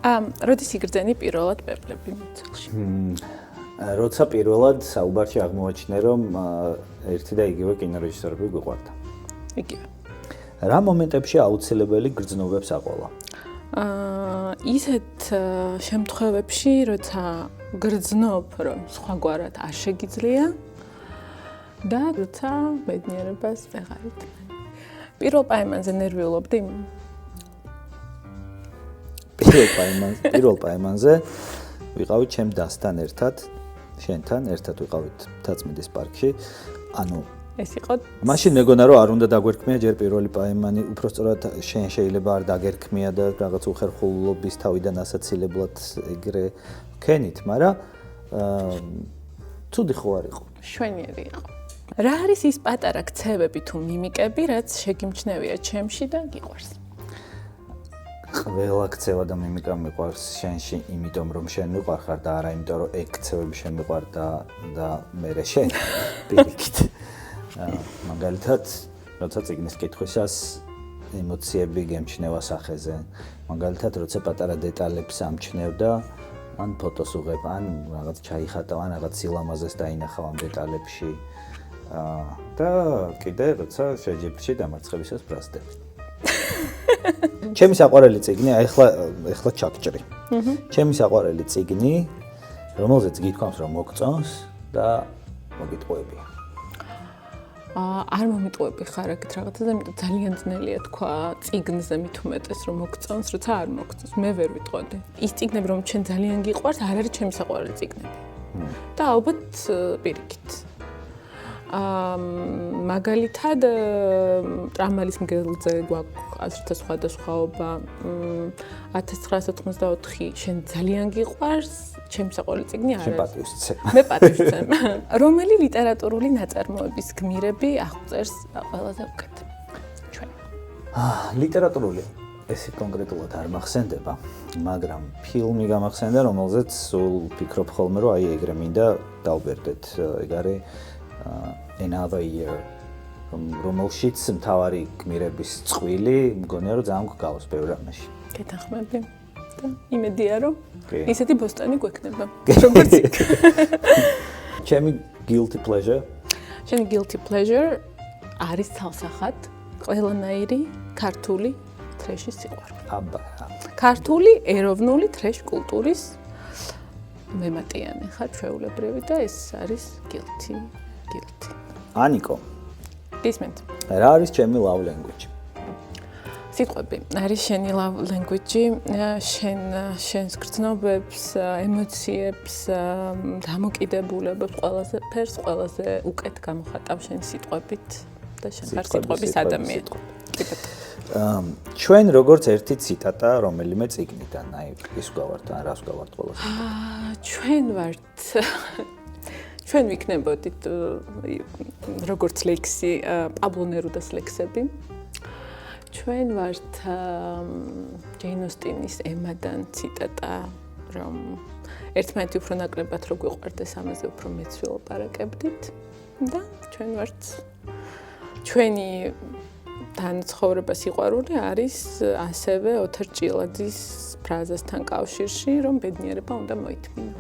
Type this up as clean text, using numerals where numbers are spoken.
როდის იგრძენი პირველად პეპლები მუცელში? როცა პირველად საუბარში აღმოაჩინე, რომ ერთი და იგივე კინორეჟისორები გვიყვარდა. იგივე. რა მომენტებში აუცილებელი გრძნობებს აყოლა? ისეთ შემთხვევებში, როცა გრძნობ, რომ სხვაგვარად არ შეგიძლია და როცა ბედნიერებას ვეღარ იტმენ. პირველ პაემანზე ნერვიულობდი? პირველ პაემანზე ვიყავით ჩემ დასთან ერთად, შენთან ერთად ვიყავით მთაწმინდის პარკში. ანუ ეს იყო მაშინ მეგონა რომ არ უნდა დაგვერქმია ჯერ პირველი პაემანი, უბრალოდ შენ შეიძლება არ დაგერქმია და რაღაც უხერხულობის თავიდან ასაცილებლად ეგრე ქენით, მაგრამ ცუდი ხო არ იყო. შვენიერი იყო. რა არის ის პატარა ქცევები თუ მიმიკები, რაც შეგიმჩნევია ჩემში და გიყვარს? ყველა ქცევა და მიმიკა მიყვარს შენში, იმიტომ რომ შენ მიყვარხარ და არა იმიტომ რომ ეგ ქცევები შენ მიყვარ და მე შენ. პირიქით. მაგალითად, როცა წიგნის კითხვისას ემოციები გემჩნევა სახეზე. მაგალითად, როცა პატარა დეტალებს ამჩნევ და ან ფოტოს უღებ, ან რაღაც ჩაიხატავ, ან რაღაც სილამაზეს დაინახავ ამ დეტალებში. და კიდე როცა შეჯიბრში დამარცხებისას ბრაზდებ. ჩემი საყვარელი წიგნი, ახლა ჩაგჭრი. ჩემი საყვარელი წიგნი, რომელზეც გითქვამს რომ მოგწონს და მოგიტყუებია. არ მომიტყუები ხარ აქეთ რაღაცა და იმიტომ ძალიან ძნელია თქვა წიგნზე მით უმეტეს რომ მოგწონს, როცა არ მოგწონს. მე ვერ ვიტყოდი. ის წიგნები რომ ჩვენ ძალიან გიყვარს, არ არის ჩემი საყვარელი წიგნები. და ალბათ პირიქით. მაგალითად ტრამალის მგელზე გვაქვს აზრთა სხვადასხვაობა. 1984 შენ ძალიან გიყვარს, ჩემი საყვარელი წიგნი არ არის. მე პატივისცემ. რომელი ლიტერატურული ნაწარმოების გმირები აღწერს ყველაზე უკეთ? ჩვენ. ლიტერატურული ესე კონკრეტულად არ მახსენდება, მაგრამ ფილმი გამახსენდა, რომელზეც სულ ფიქრობ ხოლმე, რომ აი ეგრე მინდა დავბერდეთ. ეგ არის Another Year, რომელშიც მთავარი გმირების წყვილი მგონია რომ ძალიან გგავს ბევრ რამეში. გეთანხმები და იმედია რომ ისეთი ბოსტონი გვექნება. როგორც იქ. ჩემი guilty pleasure. ჩემი guilty pleasure არის ცალსახად ყველანაირი ქართული თრეშის სიყვარული. აბა. ქართული ეროვნული თრეშ კულტურის მემატიანე ხარ ჩვეულებრივი და ეს არის guilty. ანიკო. გისმენთ. რა არის ჩემი love language? სიტყვები. არის შენი love language, შენს გრძნობებს, ემოციებს, დამოკიდებულებებს, ყველაზე ფერს, ყველაზე უკეთ გამოხატავ შენ სიტყვებით და შენ ხარ სიტყვების ადამიანი. ჩვენ როგორც ერთი ციტატა რომელიმე წიგნიდან, აი ის გავართ, ან რას გავართ ყოველს? ჩვენ ვართ ჩვენ ვიქნებოდით როგორც ლექსი პაბლო ნერუდას ლექსები. ჩვენ ვართ ჯეინ ოსტინის ემადან ციტატა, რომ ერთმანეთი უფრო ნაკლებად რო გვიყვარდეს, ამაზე უფრო მეც ვილაპარაკებდით და ჩვენ ვართ ჩვენი თანაცხოვრება სიყვარული არის ასევე ოთარ ჭილაძის ფრაზასთან კავშირში, რომ ბედნიერება უნდა მოითმინა.